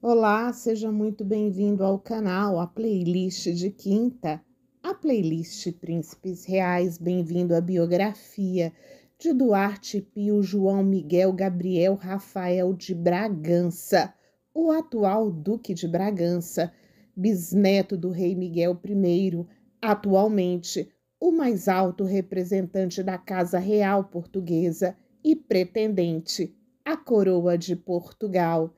Olá, seja muito bem-vindo ao canal, a playlist de quinta, a playlist Príncipes Reais. Bem-vindo à biografia de Duarte Pio João Miguel Gabriel Rafael de Bragança, o atual Duque de Bragança, bisneto do rei Miguel I, atualmente o mais alto representante da Casa Real Portuguesa e pretendente à coroa de Portugal.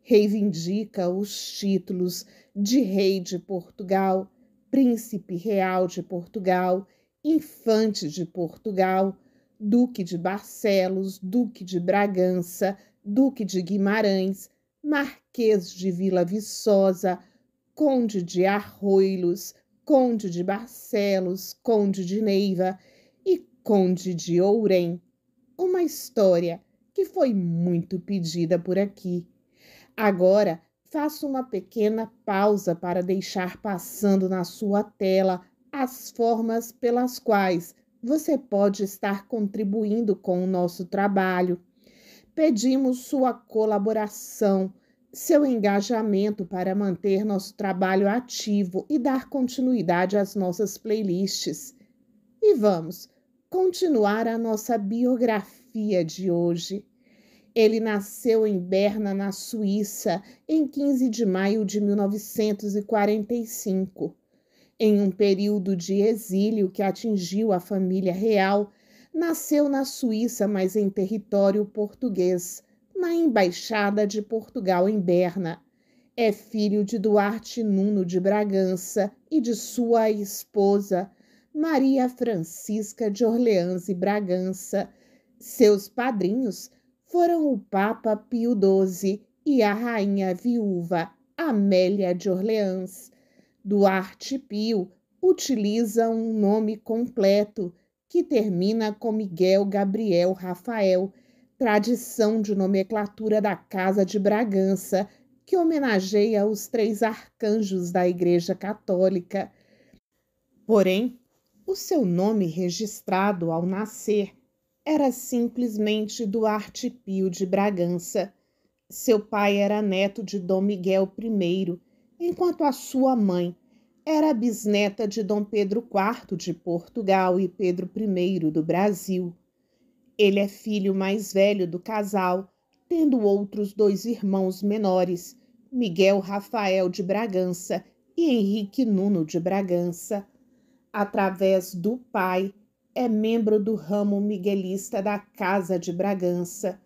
Reivindica os títulos de Rei de Portugal, Príncipe Real de Portugal, Infante de Portugal, Duque de Barcelos, Duque de Bragança, Duque de Guimarães, Marquês de Vila Viçosa, Conde de Arroilos, Conde de Barcelos, Conde de Neiva e Conde de Ourém. Uma história que foi muito pedida por aqui. Agora, faço uma pequena pausa para deixar passando na sua tela as formas pelas quais você pode estar contribuindo com o nosso trabalho. Pedimos sua colaboração, seu engajamento para manter nosso trabalho ativo e dar continuidade às nossas playlists. E vamos continuar a nossa biografia de hoje. Ele nasceu em Berna, na Suíça, em 15 de maio de 1945. Em um período de exílio que atingiu a família real, nasceu na Suíça, mas em território português, na Embaixada de Portugal em Berna. É filho de Duarte Nuno de Bragança e de sua esposa, Maria Francisca de Orleans e Bragança. Seus padrinhos foram o Papa Pio XII e a rainha viúva Amélia de Orleans. Duarte Pio utiliza um nome completo que termina com Miguel Gabriel Rafael, tradição de nomenclatura da Casa de Bragança, que homenageia os três arcanjos da Igreja Católica. Porém, o seu nome registrado ao nascer era simplesmente Duarte Pio de Bragança. Seu pai era neto de Dom Miguel I, enquanto a sua mãe era bisneta de Dom Pedro IV de Portugal e Pedro I do Brasil. Ele é filho mais velho do casal, tendo outros dois irmãos menores, Miguel Rafael de Bragança e Henrique Nuno de Bragança. Através do pai, é membro do ramo miguelista da Casa de Bragança.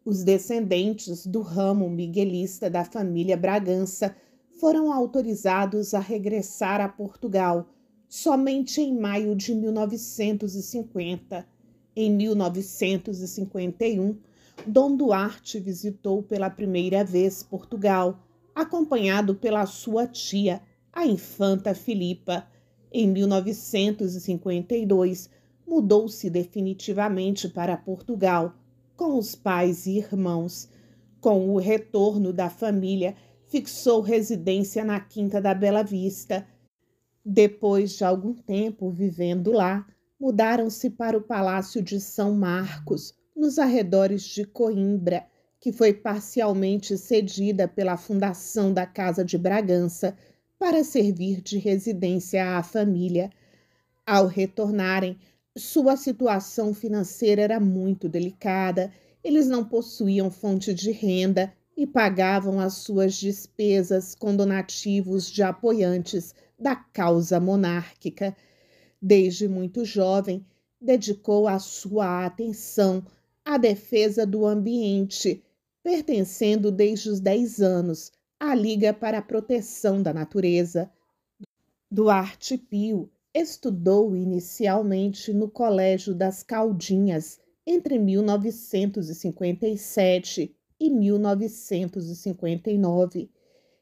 Os descendentes do ramo miguelista da família Bragança foram autorizados a regressar a Portugal somente em maio de 1950. Em 1951, Dom Duarte visitou pela primeira vez Portugal, acompanhado pela sua tia, a infanta Filipa. Em 1952, mudou-se definitivamente para Portugal, com os pais e irmãos. Com o retorno da família, fixou residência na Quinta da Bela Vista. Depois de algum tempo vivendo lá, mudaram-se para o Palácio de São Marcos, nos arredores de Coimbra, que foi parcialmente cedida pela Fundação da Casa de Bragança para servir de residência à família. Ao retornarem, sua situação financeira era muito delicada. Eles não possuíam fonte de renda e pagavam as suas despesas com donativos de apoiantes da causa monárquica. Desde muito jovem, dedicou a sua atenção à defesa do ambiente, pertencendo desde os 10 anos à Liga para a Proteção da Natureza. Duarte Pio estudou inicialmente no Colégio das Caldinhas entre 1957 e 1959.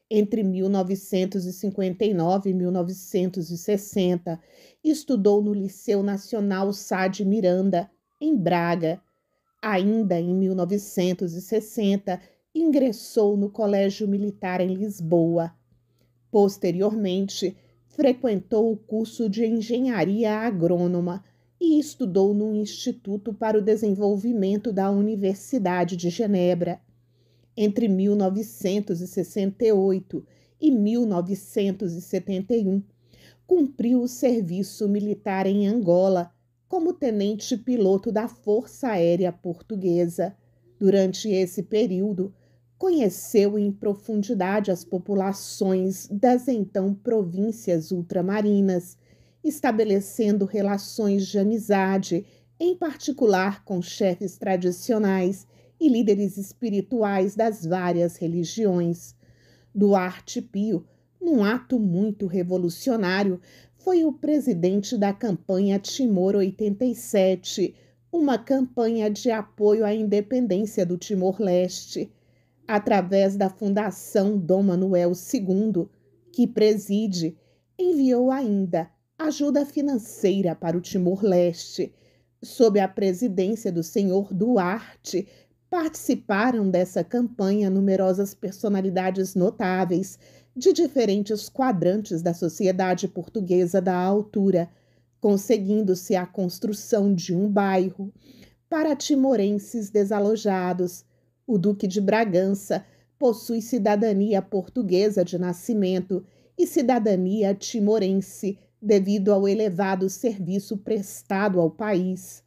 Entre 1959 e 1960, estudou no Liceu Nacional Sá de Miranda, em Braga. Ainda em 1960, ingressou no Colégio Militar em Lisboa. Posteriormente, frequentou o curso de Engenharia Agrônoma e estudou no Instituto para o Desenvolvimento da Universidade de Genebra. Entre 1968 e 1971, cumpriu o serviço militar em Angola como tenente-piloto da Força Aérea Portuguesa. Durante esse período, conheceu em profundidade as populações das então províncias ultramarinas, estabelecendo relações de amizade, em particular com chefes tradicionais e líderes espirituais das várias religiões. Duarte Pio, num ato muito revolucionário, foi o presidente da campanha Timor 87, uma campanha de apoio à independência do Timor-Leste, através da Fundação Dom Manuel II, que preside, enviou ainda ajuda financeira para o Timor-Leste. Sob a presidência do senhor Duarte, participaram dessa campanha numerosas personalidades notáveis de diferentes quadrantes da sociedade portuguesa da altura, conseguindo-se a construção de um bairro para timorenses desalojados. O Duque de Bragança possui cidadania portuguesa de nascimento e cidadania timorense, devido ao elevado serviço prestado ao país.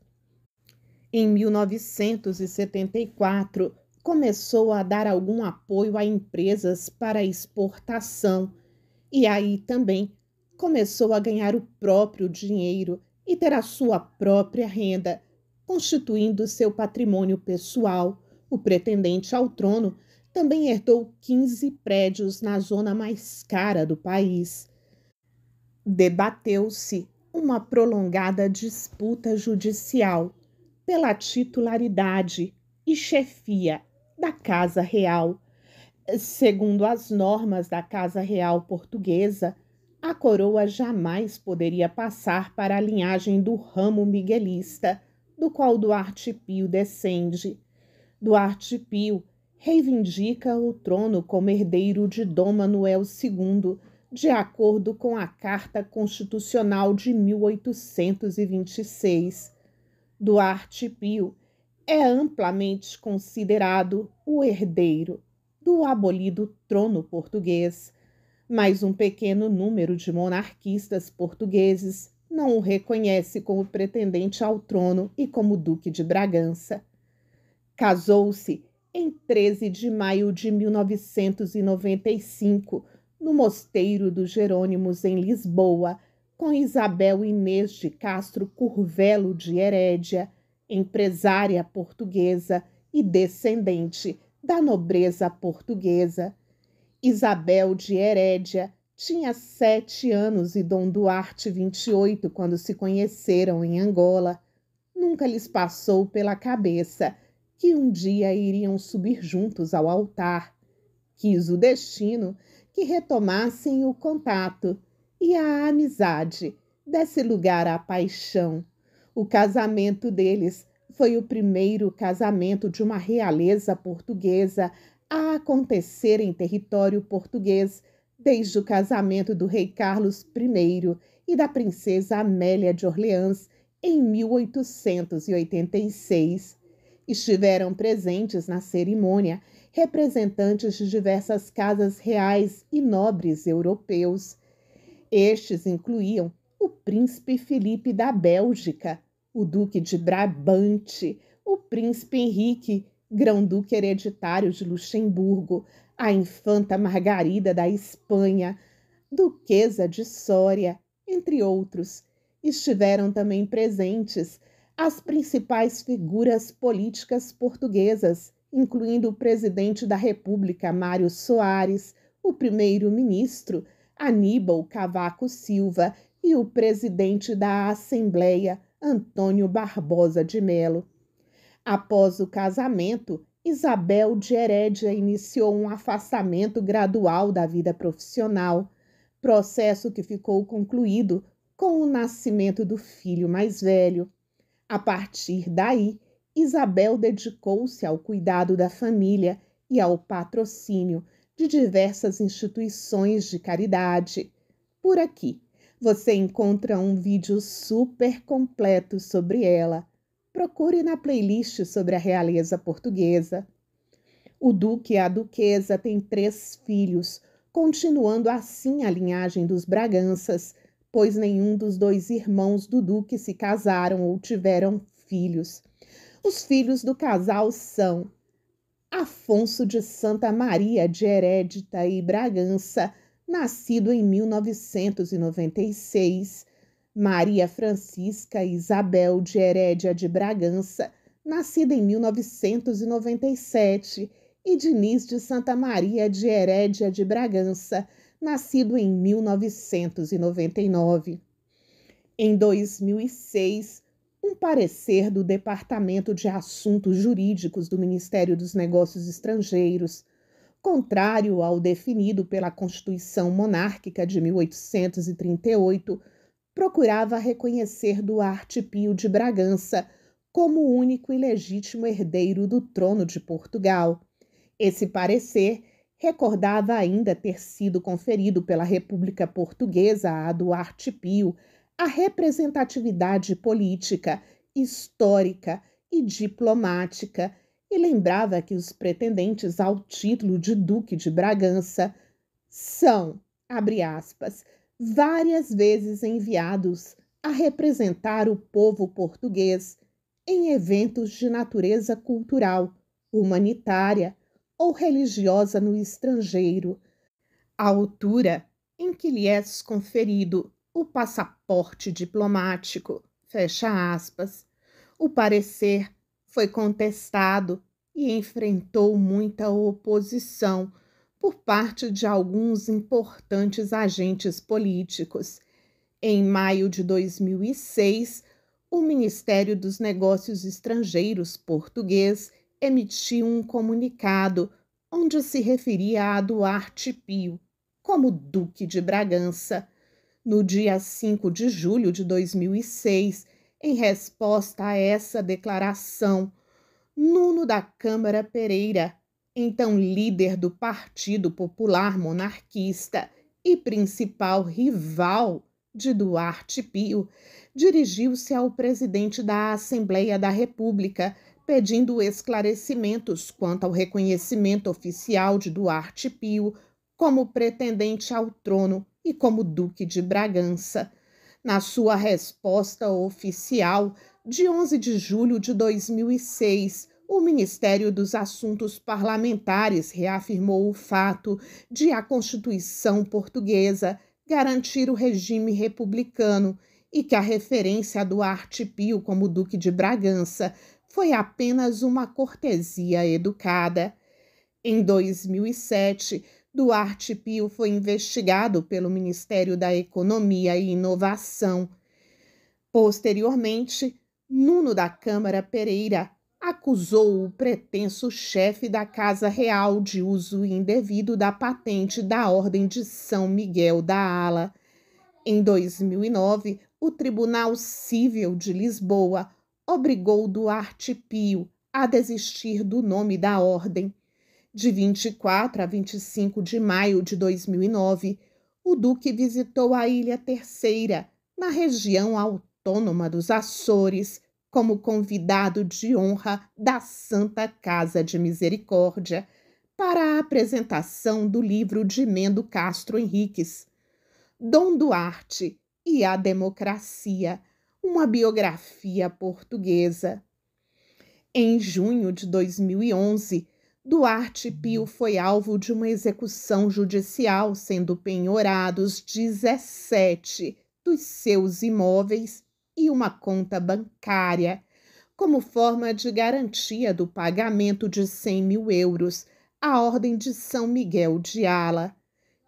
Em 1974, começou a dar algum apoio a empresas para exportação e aí também começou a ganhar o próprio dinheiro e ter a sua própria renda, constituindo seu patrimônio pessoal. O pretendente ao trono também herdou 15 prédios na zona mais cara do país. Debateu-se uma prolongada disputa judicial pela titularidade e chefia da Casa Real. Segundo as normas da Casa Real Portuguesa, a coroa jamais poderia passar para a linhagem do ramo miguelista, do qual Duarte Pio descende. Duarte Pio reivindica o trono como herdeiro de Dom Manuel II, de acordo com a Carta Constitucional de 1826. Duarte Pio é amplamente considerado o herdeiro do abolido trono português, mas um pequeno número de monarquistas portugueses não o reconhece como pretendente ao trono e como Duque de Bragança. Casou-se em 13 de maio de 1995, no Mosteiro dos Jerônimos, em Lisboa, com Isabel Inês de Castro Curvelo de Herédia, empresária portuguesa e descendente da nobreza portuguesa. Isabel de Herédia tinha 7 anos e Dom Duarte 28 quando se conheceram em Angola. Nunca lhes passou pela cabeça que um dia iriam subir juntos ao altar. Quis o destino que retomassem o contato e a amizade desse lugar à paixão. O casamento deles foi o primeiro casamento de uma realeza portuguesa a acontecer em território português desde o casamento do rei Carlos I e da princesa Amélia de Orleans em 1886. Estiveram presentes na cerimônia representantes de diversas casas reais e nobres europeus. Estes incluíam o príncipe Filipe da Bélgica, o duque de Brabante, o príncipe Henrique, grão-duque hereditário de Luxemburgo, a infanta Margarida da Espanha, duquesa de Soria, entre outros. Estiveram também presentes as principais figuras políticas portuguesas, incluindo o presidente da República, Mário Soares, o primeiro-ministro, Aníbal Cavaco Silva, e o presidente da Assembleia, Antônio Barbosa de Melo. Após o casamento, Isabel de Herédia iniciou um afastamento gradual da vida profissional, processo que ficou concluído com o nascimento do filho mais velho. A partir daí, Isabel dedicou-se ao cuidado da família e ao patrocínio de diversas instituições de caridade. Por aqui, você encontra um vídeo super completo sobre ela. Procure na playlist sobre a realeza portuguesa. O duque e a duquesa têm 3 filhos, continuando assim a linhagem dos Braganças, pois nenhum dos 2 irmãos do duque se casaram ou tiveram filhos. Os filhos do casal são Afonso de Santa Maria de Herédita e Bragança, nascido em 1996, Maria Francisca Isabel de Herédia de Bragança, nascida em 1997, e Diniz de Santa Maria de Herédia de Bragança, nascido em 1999. Em 2006, um parecer do Departamento de Assuntos Jurídicos do Ministério dos Negócios Estrangeiros, contrário ao definido pela Constituição Monárquica de 1838, procurava reconhecer Duarte Pio de Bragança como o único e legítimo herdeiro do trono de Portugal. Esse parecer recordava ainda ter sido conferido pela República Portuguesa a Duarte Pio a representatividade política, histórica e diplomática, e lembrava que os pretendentes ao título de Duque de Bragança são, abre aspas, várias vezes enviados a representar o povo português em eventos de natureza cultural, humanitária ou religiosa no estrangeiro, à altura em que lhe é conferido o passaporte diplomático, fecha aspas. O parecer foi contestado e enfrentou muita oposição por parte de alguns importantes agentes políticos. Em maio de 2006, o Ministério dos Negócios Estrangeiros português emitiu um comunicado onde se referia a Duarte Pio como Duque de Bragança. No dia 5 de julho de 2006, em resposta a essa declaração, Nuno da Câmara Pereira, então líder do Partido Popular Monarquista e principal rival de Duarte Pio, dirigiu-se ao presidente da Assembleia da República, pedindo esclarecimentos quanto ao reconhecimento oficial de Duarte Pio como pretendente ao trono e como Duque de Bragança. Na sua resposta oficial, de 11 de julho de 2006, o Ministério dos Assuntos Parlamentares reafirmou o fato de a Constituição portuguesa garantir o regime republicano e que a referência a Duarte Pio como Duque de Bragança foi apenas uma cortesia educada. Em 2007, Duarte Pio foi investigado pelo Ministério da Economia e Inovação. Posteriormente, Nuno da Câmara Pereira acusou o pretenso chefe da Casa Real de uso indevido da patente da Ordem de São Miguel da Ala. Em 2009, o Tribunal Cível de Lisboa obrigou Duarte Pio a desistir do nome da ordem. De 24 a 25 de maio de 2009, o Duque visitou a Ilha Terceira, na região autônoma dos Açores, como convidado de honra da Santa Casa de Misericórdia, para a apresentação do livro de Mendo Castro Henriques, Dom Duarte e a Democracia, uma biografia portuguesa. Em junho de 2011, Duarte Pio foi alvo de uma execução judicial, sendo penhorados 17 dos seus imóveis e uma conta bancária, como forma de garantia do pagamento de 100 mil euros à Ordem de São Miguel de Ala.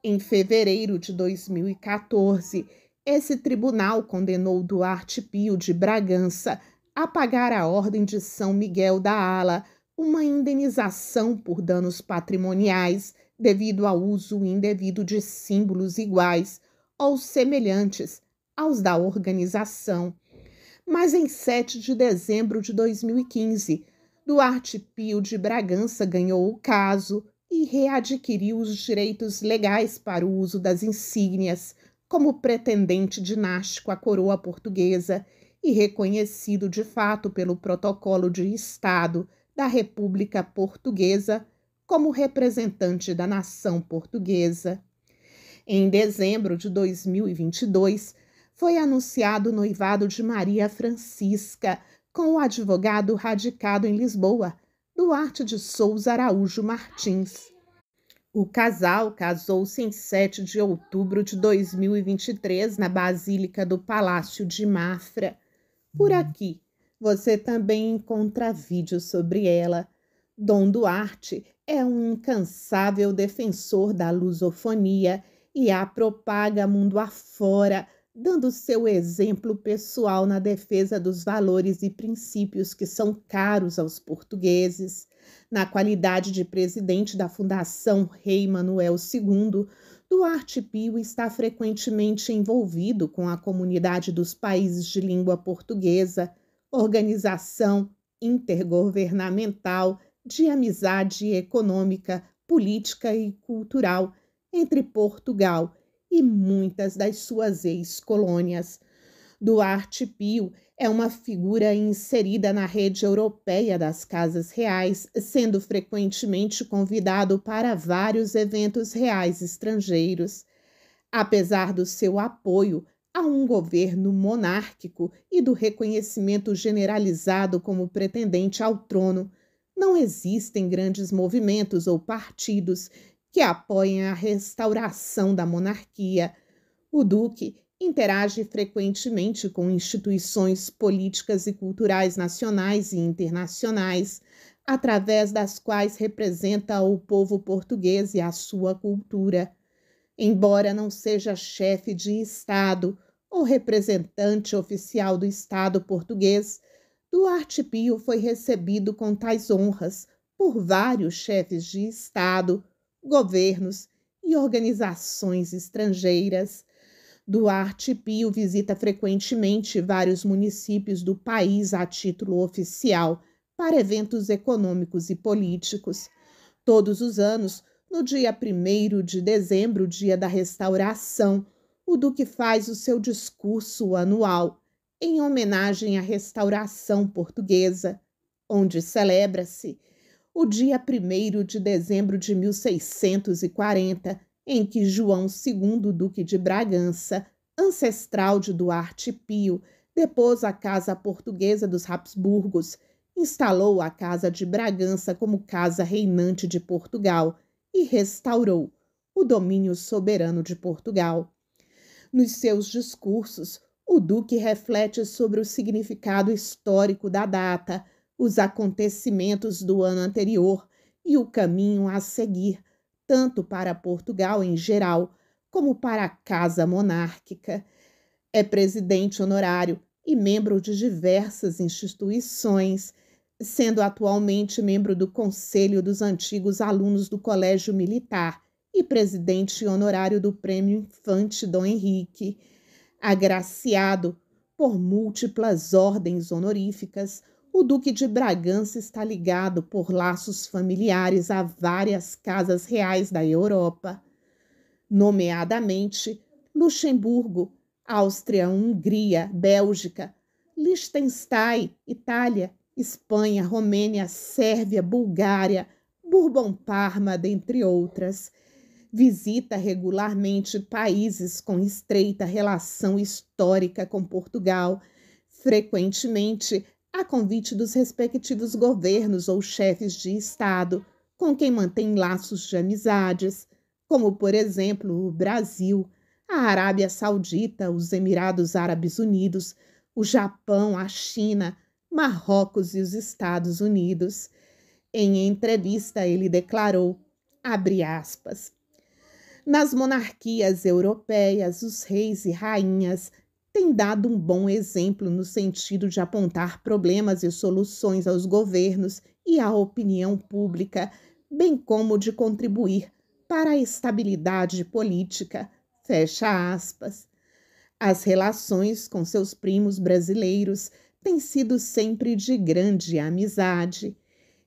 Em fevereiro de 2014, esse tribunal condenou Duarte Pio de Bragança a pagar à Ordem de São Miguel da Ala uma indenização por danos patrimoniais devido ao uso indevido de símbolos iguais ou semelhantes aos da organização. Mas em 7 de dezembro de 2015, Duarte Pio de Bragança ganhou o caso e readquiriu os direitos legais para o uso das insígnias como pretendente dinástico à coroa portuguesa e reconhecido de fato pelo Protocolo de Estado da República Portuguesa como representante da nação portuguesa. Em dezembro de 2022, foi anunciado o noivado de Maria Francisca com o advogado radicado em Lisboa, Duarte de Souza Araújo Martins. O casal casou-se em 7 de outubro de 2023 na Basílica do Palácio de Mafra. Por aqui, você também encontra vídeos sobre ela. Dom Duarte é um incansável defensor da lusofonia e a propaga mundo afora, dando seu exemplo pessoal na defesa dos valores e princípios que são caros aos portugueses. Na qualidade de presidente da Fundação Rei Manuel II, Duarte Pio está frequentemente envolvido com a comunidade dos países de língua portuguesa, organização intergovernamental de amizade econômica, política e cultural entre Portugal e muitas das suas ex-colônias. Duarte Pio é uma figura inserida na rede europeia das casas reais, sendo frequentemente convidado para vários eventos reais estrangeiros. Apesar do seu apoio a um governo monárquico e do reconhecimento generalizado como pretendente ao trono, não existem grandes movimentos ou partidos que apoiem a restauração da monarquia. O duque interage frequentemente com instituições políticas e culturais nacionais e internacionais, através das quais representa o povo português e a sua cultura. Embora não seja chefe de Estado ou representante oficial do Estado português, Duarte Pio foi recebido com tais honras por vários chefes de Estado, governos e organizações estrangeiras. Duarte Pio visita frequentemente vários municípios do país a título oficial para eventos econômicos e políticos. Todos os anos, no dia 1º de dezembro, dia da restauração, o duque faz o seu discurso anual em homenagem à restauração portuguesa, onde celebra-se o dia 1º de dezembro de 1640, em que João II, duque de Bragança, ancestral de Duarte Pio, depôs a Casa Portuguesa dos Habsburgos, instalou a Casa de Bragança como casa reinante de Portugal e restaurou o domínio soberano de Portugal. Nos seus discursos, o duque reflete sobre o significado histórico da data, os acontecimentos do ano anterior e o caminho a seguir, tanto para Portugal em geral, como para a Casa Monárquica. É presidente honorário e membro de diversas instituições, sendo atualmente membro do Conselho dos Antigos Alunos do Colégio Militar e presidente honorário do Prêmio Infante Dom Henrique. Agraciado por múltiplas ordens honoríficas, o Duque de Bragança está ligado por laços familiares a várias casas reais da Europa, nomeadamente Luxemburgo, Áustria-Hungria, Bélgica, Liechtenstein, Itália, Espanha, Romênia, Sérvia, Bulgária, Bourbon-Parma, dentre outras. Visita regularmente países com estreita relação histórica com Portugal, frequentemente a convite dos respectivos governos ou chefes de Estado, com quem mantém laços de amizades, como, por exemplo, o Brasil, a Arábia Saudita, os Emirados Árabes Unidos, o Japão, a China, Marrocos e os Estados Unidos. Em entrevista, ele declarou, abre aspas, nas monarquias europeias, os reis e rainhas têm dado um bom exemplo no sentido de apontar problemas e soluções aos governos e à opinião pública, bem como de contribuir para a estabilidade política. Fecha aspas. As relações com seus primos brasileiros têm sido sempre de grande amizade.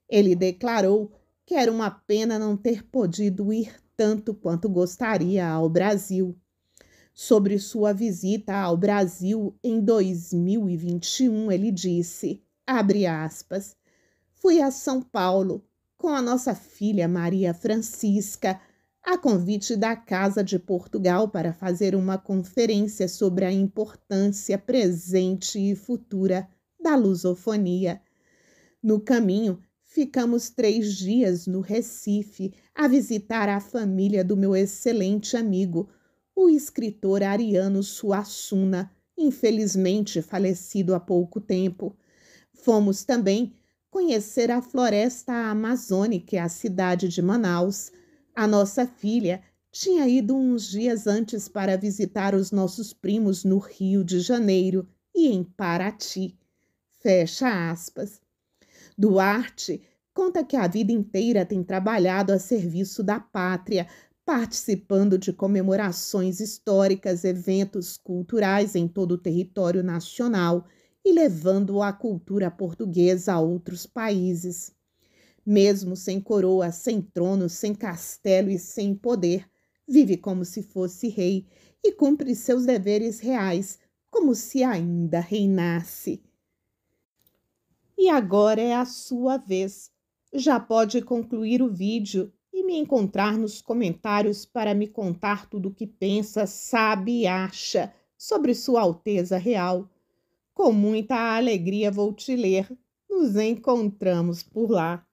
Ele declarou que era uma pena não ter podido ir tanto quanto gostaria ao Brasil. Sobre sua visita ao Brasil em 2021, ele disse, abre aspas, fui a São Paulo, com a nossa filha Maria Francisca, a convite da Casa de Portugal para fazer uma conferência sobre a importância presente e futura da lusofonia. No caminho, ficamos 3 dias no Recife a visitar a família do meu excelente amigo, o escritor Ariano Suassuna, infelizmente falecido há pouco tempo. Fomos também conhecer a floresta amazônica, a cidade de Manaus. A nossa filha tinha ido uns dias antes para visitar os nossos primos no Rio de Janeiro e em Paraty. Fecha aspas. Duarte conta que a vida inteira tem trabalhado a serviço da pátria, participando de comemorações históricas, eventos culturais em todo o território nacional e levando a cultura portuguesa a outros países. Mesmo sem coroa, sem trono, sem castelo e sem poder, vive como se fosse rei e cumpre seus deveres reais, como se ainda reinasse. E agora é a sua vez. Já pode concluir o vídeo e me encontrar nos comentários para me contar tudo o que pensa, sabe e acha sobre Sua Alteza Real. Com muita alegria vou te ler. Nos encontramos por lá.